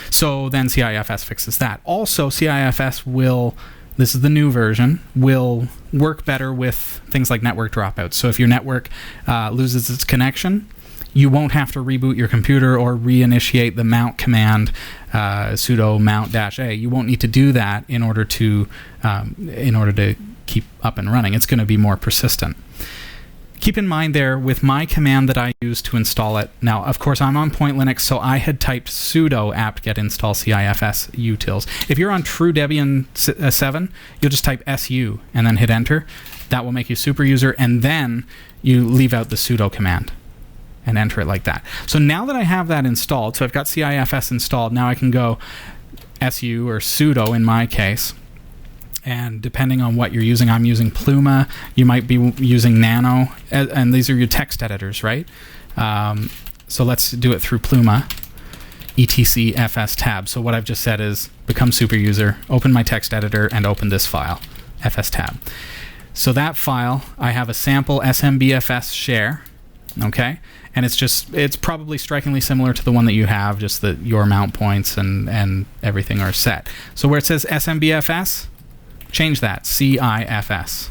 So then CIFS fixes that. Also, CIFS will, this is the new version, will work better with things like network dropouts. So if your network loses its connection, you won't have to reboot your computer or reinitiate the mount command, sudo mount-a. You won't need to do that in order to keep up and running. It's going to be more persistent. Keep in mind there, with my command that I use to install it, now, of course, I'm on Point Linux, so I had typed sudo apt-get install CIFS-utils. If you're on true Debian 7, you'll just type su and then hit enter. That will make you super user, and then you leave out the sudo command and enter it like that. So now that I have that installed, so I've got CIFS installed, now I can go su or sudo in my case. And depending on what you're using, I'm using Pluma, you might be using Nano, and these are your text editors, right? So let's do it through Pluma, etc fs tab. So what I've just said is become super user, open my text editor, and open this file, fs tab. So that file, I have a sample SMBFS share, okay? And it's probably strikingly similar to the one that you have, just that your mount points and everything are set. So where it says SMBFS, change that, CIFS.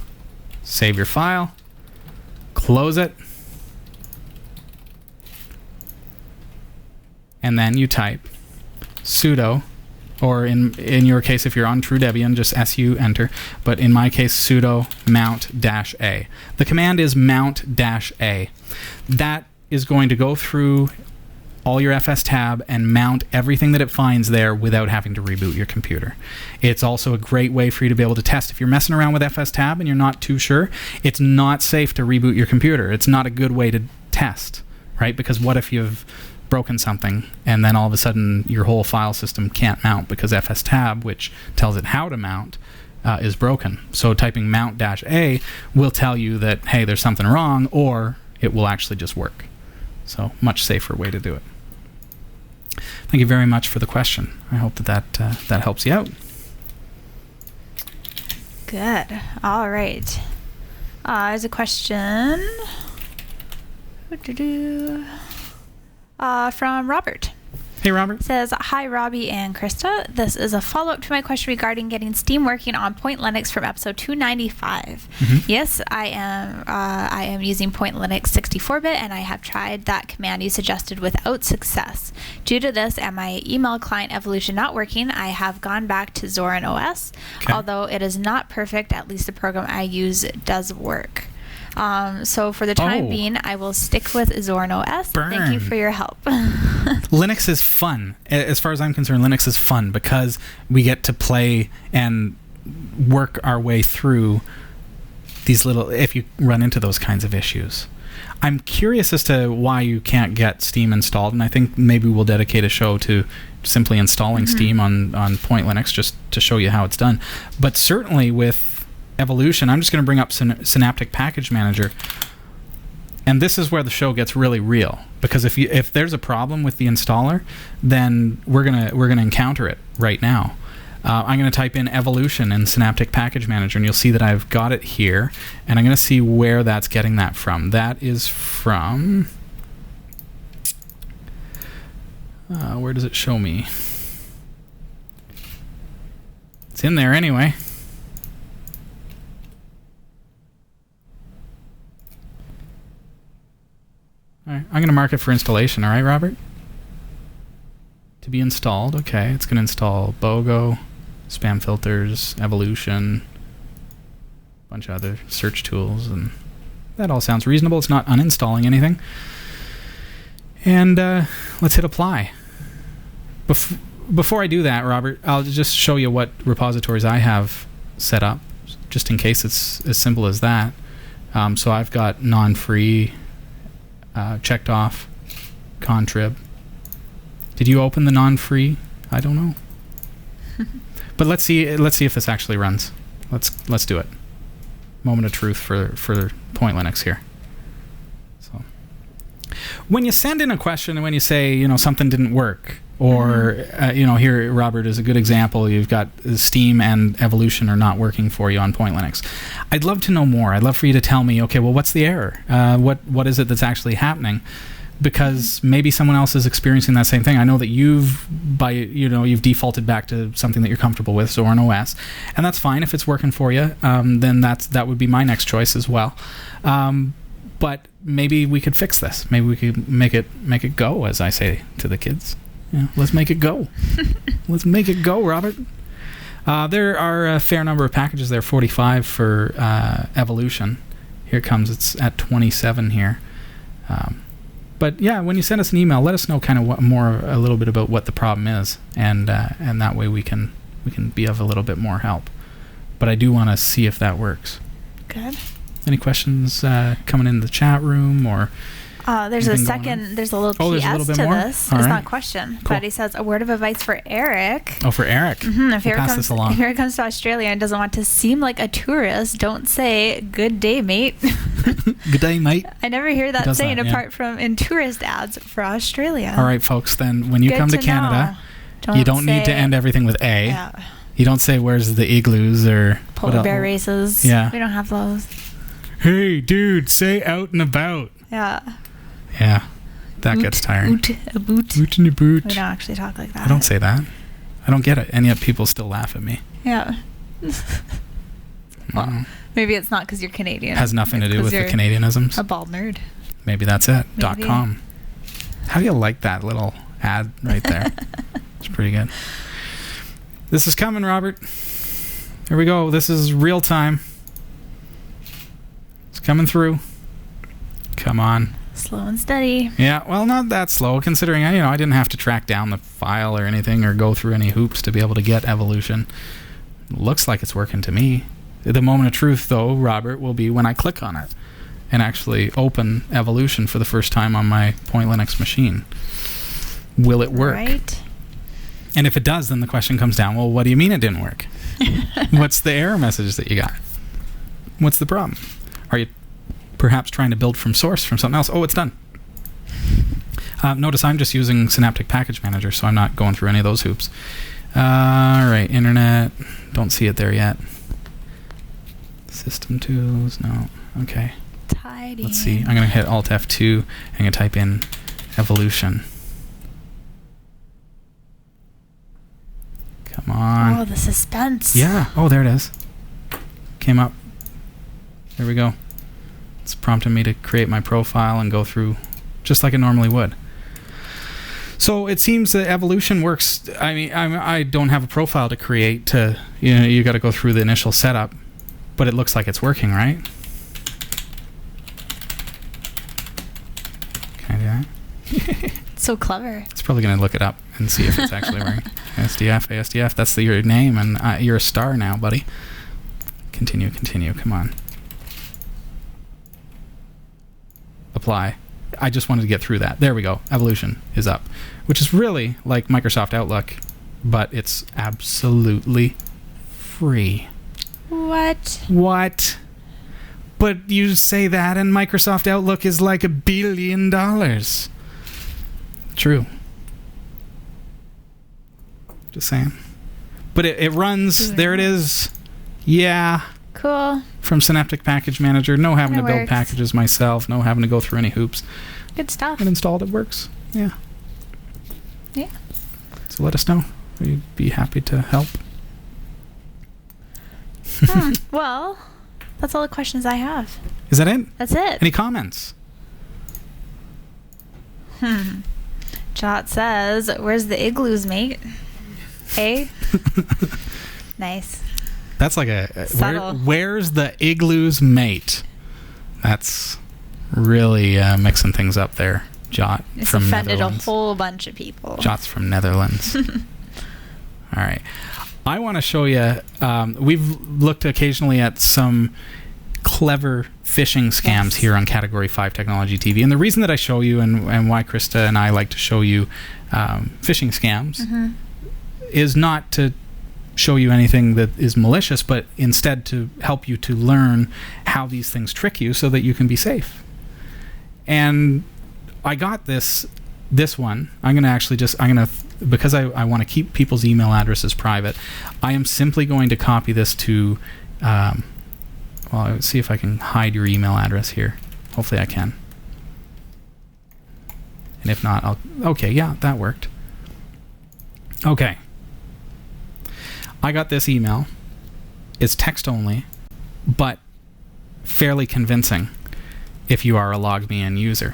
Save your file, close it, and then you type sudo, or in your case, if you're on true Debian, just su, enter, but in my case, sudo mount-a. The command is mount-a. That is going to go through all your FS tab and mount everything that it finds there without having to reboot your computer. It's also a great way for you to be able to test. If you're messing around with FS tab and you're not too sure, it's not safe to reboot your computer. It's not a good way to test, right? Because what if you've broken something and then all of a sudden your whole file system can't mount because FS tab, which tells it how to mount, is broken. So typing mount-a will tell you that, hey, there's something wrong, or it will actually just work. So much safer way to do it. Thank you very much for the question. I hope that helps you out. Good. All right. There's a question from Robert. Hey, Robert. It says, hi, Robbie and Christa. This is a follow-up to my question regarding getting Steam working on Point Linux from episode 295. Yes, I am using Point Linux 64-bit, and I have tried that command you suggested without success. Due to this and my email client evolution not working, I have gone back to Zorin OS. Okay. Although it is not perfect, at least the program I use does work. So for the time being, I will stick with Zorin OS. Burn. Thank you for your help. Linux is fun. As far as I'm concerned, Linux is fun because we get to play and work our way through these little, if you run into those kinds of issues. I'm curious as to why you can't get Steam installed, and I think maybe we'll dedicate a show to simply installing Steam on Point Linux just to show you how it's done. But certainly with Evolution, I'm just going to bring up Synaptic Package Manager, and this is where the show gets really real, because if there's a problem with the installer, then we're gonna encounter it right now. I'm going to type in Evolution in Synaptic Package Manager, and you'll see that I've got it here, and I'm going to see where that's getting that from. That is from where does it show me? It's in there anyway. All right, I'm going to mark it for installation. All right, Robert? To be installed. Okay, it's going to install BOGO, spam filters, Evolution, a bunch of other search tools, and that all sounds reasonable. It's not uninstalling anything. And let's hit apply. Before I do that, Robert, I'll just show you what repositories I have set up, just in case it's as simple as that. So I've got non-free checked off, contrib. Did you open the non-free? I don't know. But let's see if this actually runs. Let's do it. Moment of truth for Point Linux here. So when you send in a question and when you say, something didn't work, or here, Robert, is a good example. You've got Steam and Evolution are not working for you on Point Linux. I'd love to know more. I'd love for you to tell me, okay, well, what's the error? What is it that's actually happening? Because maybe someone else is experiencing that same thing. I know that you've defaulted back to something that you're comfortable with, Zorin OS, and that's fine if it's working for you. Then that would be my next choice as well. But maybe we could fix this. Maybe we could make it go, as I say to the kids. Let's make it go. Let's make it go, Robert. There are a fair number of packages there, 45 for Evolution. Here it comes. It's at 27 here. But yeah, when you send us an email, let us know kind of a little bit about what the problem is, and that way we can be of a little bit more help. But I do want to see if that works. Good. Any questions coming in the chat room or? There's a little PS to more? this. All it's right. not a question, Cool. but he says a word of advice for Eric. Oh, for Eric. If We'll pass this along. If Eric comes to Australia and doesn't want to seem like a tourist, don't say "Good day, mate." Good day, mate. I never hear that saying yeah. apart from in tourist ads for Australia. All right, folks. Then when you Good come to to Canada, know. you don't need to end everything with A. Yeah. You don't say where's the igloos or Polar bear races. Yeah. We don't have those. Hey, dude, say out and about. Yeah. Yeah. That gets tiring. A boot. Boot in a boot. We don't actually talk like that. I don't say that. I don't get it. And yet people still laugh at me. Yeah. Well, maybe it's not because you're Canadian. Has nothing to do with the Canadianisms. A bald nerd. Maybe that's it. Maybe. .com. How do you like that little ad right there? It's pretty good. This is coming, Robert. Here we go. This is real time. It's coming through. Come on. Slow and steady. Yeah, well, not that slow, considering I didn't have to track down the file or anything or go through any hoops to be able to get Evolution. Looks like it's working to me. The moment of truth, though, Robert, will be when I click on it and actually open Evolution for the first time on my Point Linux machine. Will it work? Right. And if it does, then the question comes down, well, what do you mean it didn't work? What's the error message that you got? What's the problem? Are you perhaps trying to build from source from something else? Oh, it's done. Notice I'm just using Synaptic Package Manager, so I'm not going through any of those hoops. All right, internet. Don't see it there yet. System tools. No. Okay. Tidy. Let's see. I'm going to hit Alt F2. I'm going to type in Evolution. on. Oh, the suspense. Yeah. Oh, there it is. Came up. There we go. It's prompting me to create my profile and go through just like it normally would. So it seems that evolution works. I mean, I don't have a profile to create. You got to go through the initial setup, but it looks like it's working, right? Can I do that? So clever. It's probably going to look it up and see if it's actually working. ASDF. That's your name, and you're a star now, buddy. Continue. Come on. Apply. I just wanted to get through that. There we go. Evolution is up, which is really like Microsoft Outlook, but it's absolutely free. What? But you say that, and Microsoft Outlook is like $1 billion. True. Just saying. But it runs. There it is. Yeah. Cool. From Synaptic Package Manager. No having to build packages myself. No having to go through any hoops. Good stuff. It installed. It works. Yeah. Yeah. So let us know. We'd be happy to help. Well, that's all the questions I have. Is that it? That's it. Any comments? Jot says, "Where's the igloos, mate?" Hey. Nice. That's like where's the igloos, mate? That's really mixing things up there. Jot it's from offended Netherlands. A whole bunch of people. Jot's from Netherlands. All right. I want to show you, we've looked occasionally at some clever phishing scams here on Category 5 Technology TV. And the reason that I show you and why Christa and I like to show you phishing scams is not to show you anything that is malicious, but instead to help you to learn how these things trick you so that you can be safe. And I got this one. I'm going to actually because I want to keep people's email addresses private, I am simply going to copy this to, let's see if I can hide your email address here. Hopefully I can. And if not, okay, yeah, that worked. Okay. I got this email. It's text only, but fairly convincing if you are a LogMeIn user.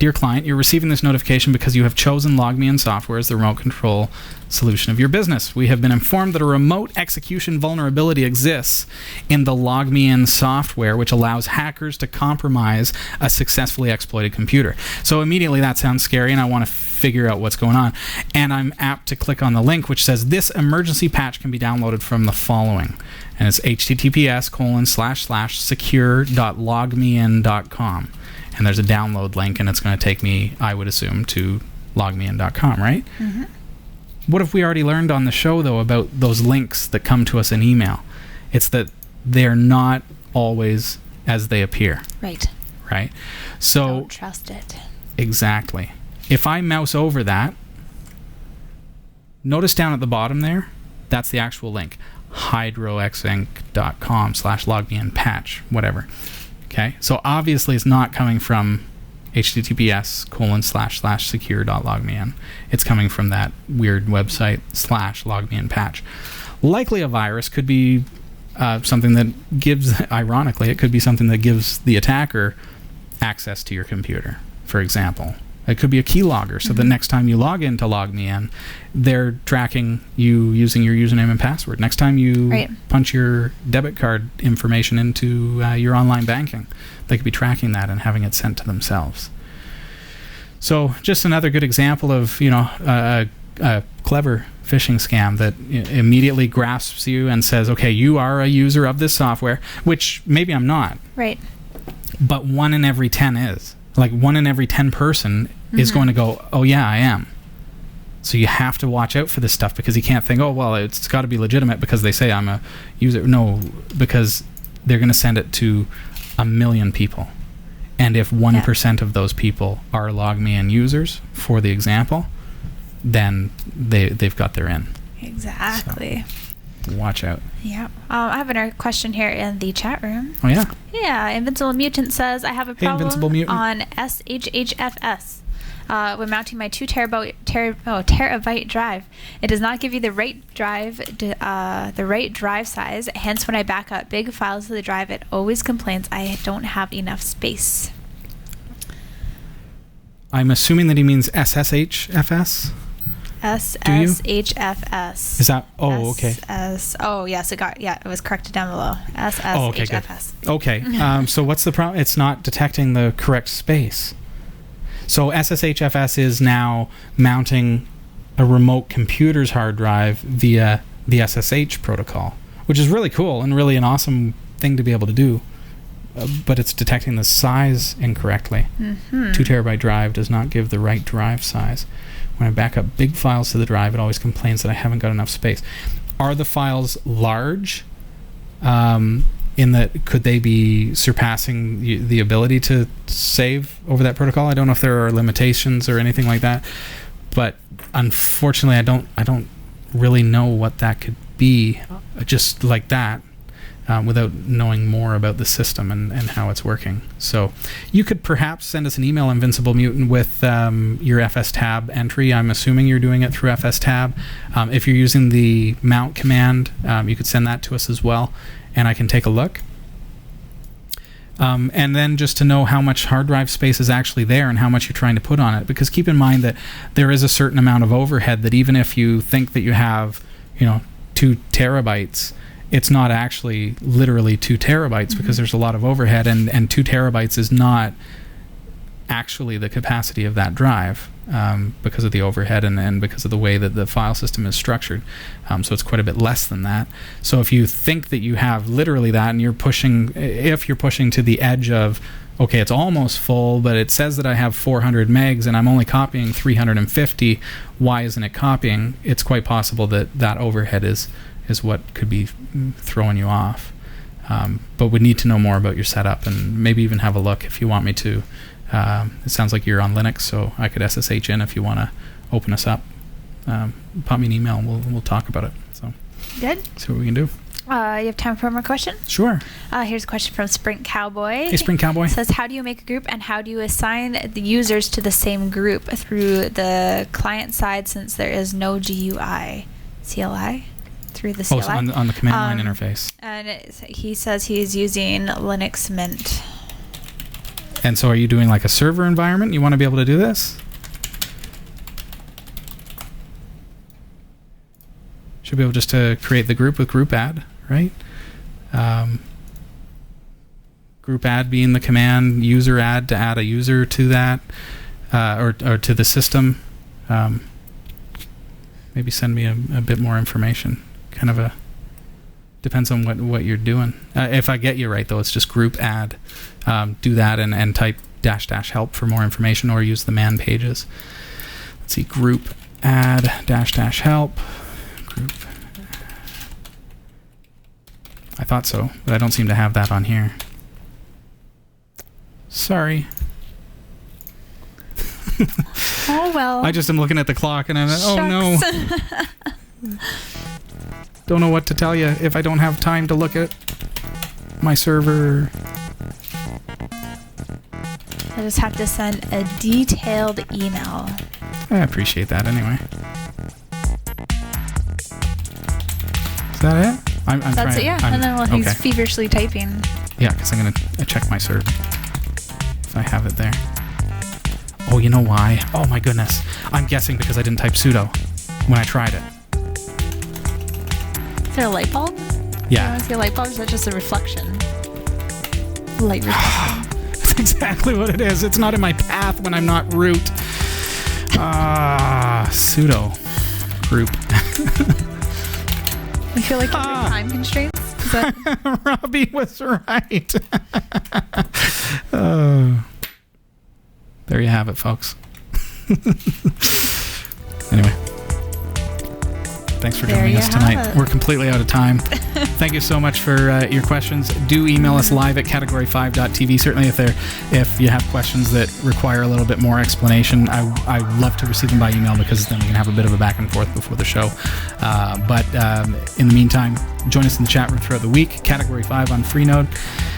Dear client, you're receiving this notification because you have chosen LogMeIn software as the remote control solution of your business. We have been informed that a remote execution vulnerability exists in the LogMeIn software, which allows hackers to compromise a successfully exploited computer. So immediately that sounds scary, and I want to figure out what's going on. And I'm apt to click on the link, which says this emergency patch can be downloaded from the following. And it's https://secure.logmein.com. And there's a download link, and it's going to take me, I would assume, to logmein.com, right? Mm-hmm. What have we already learned on the show, though, about those links that come to us in email? It's that they're not always as they appear. Right. Right? So don't trust it. Exactly. If I mouse over that, notice down at the bottom there, that's the actual link. hydroxinc.com/logmein patch, whatever. Okay, so obviously it's not coming from https://secure.logmein. It's coming from that weird website /logmein patch. Likely a virus. Could be something that gives, ironically, it could be something that gives the attacker access to your computer, for example. It could be a keylogger, so the next time you log into LogMeIn, they're tracking you using your username and password. Next time you punch your debit card information into your online banking, they could be tracking that and having it sent to themselves. So just another good example of, a clever phishing scam that immediately grasps you and says, okay, you are a user of this software, which maybe I'm not. Right. But 1 in every 10 is. Like 1 in every 10 person is going to go, oh yeah, I am. So you have to watch out for this stuff, because you can't think, oh, well, it's got to be legitimate because they say I'm a user. No, because they're going to send it to 1 million people. And if 1% of those people are LogMeIn users, for the example, then they've got their in. Exactly. So, watch out. Yeah. I have another question here in the chat room. Oh, yeah? Yeah. Invincible Mutant says, I have a problem on SHHFS. when mounting my 2 terabyte drive. It does not give you the right drive size. Hence, when I back up big files to the drive, it always complains I don't have enough space. I'm assuming that he means SSHFS. SSHFS. Is that? Oh, okay. Oh, yes, it was corrected down below. SSHFS. Okay. So what's the problem? It's not detecting the correct space. So SSHFS is now mounting a remote computer's hard drive via the SSH protocol, which is really cool and really an awesome thing to be able to do. But it's detecting the size incorrectly. 2 terabyte drive does not give the right drive size. When I back up big files to the drive, it always complains that I haven't got enough space. Are the files large? In that, could they be surpassing the ability to save over that protocol? I don't know if there are limitations or anything like that, but unfortunately, I don't really know what that could be, just like that. Without knowing more about the system and how it's working. So you could perhaps send us an email, Invincible Mutant, with your FSTab entry. I'm assuming you're doing it through FSTab. If you're using the mount command, you could send that to us as well, and I can take a look. And then just to know how much hard drive space is actually there and how much you're trying to put on it. Because keep in mind that there is a certain amount of overhead that even if you think that you have, 2 terabytes, it's not actually literally 2 terabytes because there's a lot of overhead, and 2 terabytes is not actually the capacity of that drive because of the overhead and because of the way that the file system is structured. So it's quite a bit less than that. So if you think that you have literally that and if you're pushing to the edge of, okay, it's almost full, but it says that I have 400 megs and I'm only copying 350, why isn't it copying? It's quite possible that overhead is what could be throwing you off. But we need to know more about your setup and maybe even have a look if you want me to. It sounds like you're on Linux, so I could SSH in if you want to open us up. Pop me an email and we'll talk about it. So good. See what we can do. You have time for one more question? Sure. Here's a question from Sprint Cowboy. Hey, Sprint Cowboy. It says, how do you make a group and how do you assign the users to the same group through the client side since there is no GUI? CLI? Through the CLI? Oh, so on the command line interface. And he says he's using Linux Mint. And so are you doing like a server environment? You want to be able to do this? Should be able just to create the group with group add, right? Group add being the command, user add to add a user to that, or to the system. Maybe send me a bit more information. Kind of depends on what you're doing. If I get you right, though, it's just group add. Do that and type -- help for more information, or use the man pages. Let's see, group add -- help. Group. I thought so, but I don't seem to have that on here. Sorry. Oh, well. I just am looking at the clock and I'm like, oh no. Don't know what to tell you if I don't have time to look at my server. I just have to send a detailed email. I appreciate that anyway. Is that it? I'm That's trying, it, yeah. I'm, and then he's okay. feverishly typing. Yeah, because I'm going to check my server if I have it there. Oh, you know why? Oh my goodness. I'm guessing because I didn't type sudo when I tried it. Is there a light bulb? Yeah. You want to see a light bulb, or is that just a reflection? Light reflection. That's exactly what it is. It's not in my path when I'm not root. Sudo group. I feel like under time constraints. Is that Robbie was right. There you have it, folks. Anyway. Thanks for joining us tonight. We're completely out of time. Thank you so much for your questions. Do email us live at category5.tv. Certainly if you have questions that require a little bit more explanation, I love to receive them by email because then we can have a bit of a back and forth before the show. But in the meantime, join us in the chat room throughout the week. Category 5 on Freenode.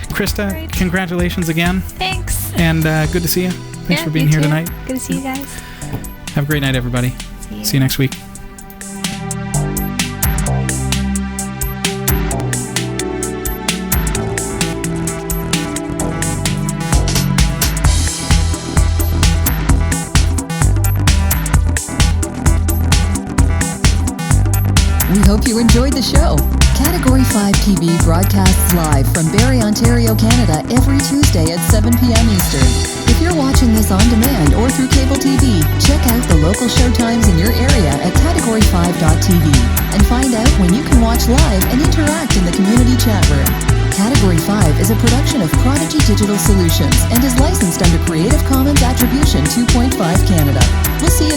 Christa, congratulations again. Thanks. And good to see you. Thanks Yeah, for being you here too. tonight. Good to see you guys. Have a great night, everybody. See you next week. We hope you enjoyed the show. Category 5 TV broadcasts live from Barrie, Ontario, Canada every Tuesday at 7 p.m. Eastern. If you're watching this on demand or through cable TV, check out the local showtimes in your area at category5.tv and find out when you can watch live and interact in the community chat room. Category 5 is a production of Prodigy Digital Solutions and is licensed under Creative Commons Attribution 2.5 Canada. We'll see you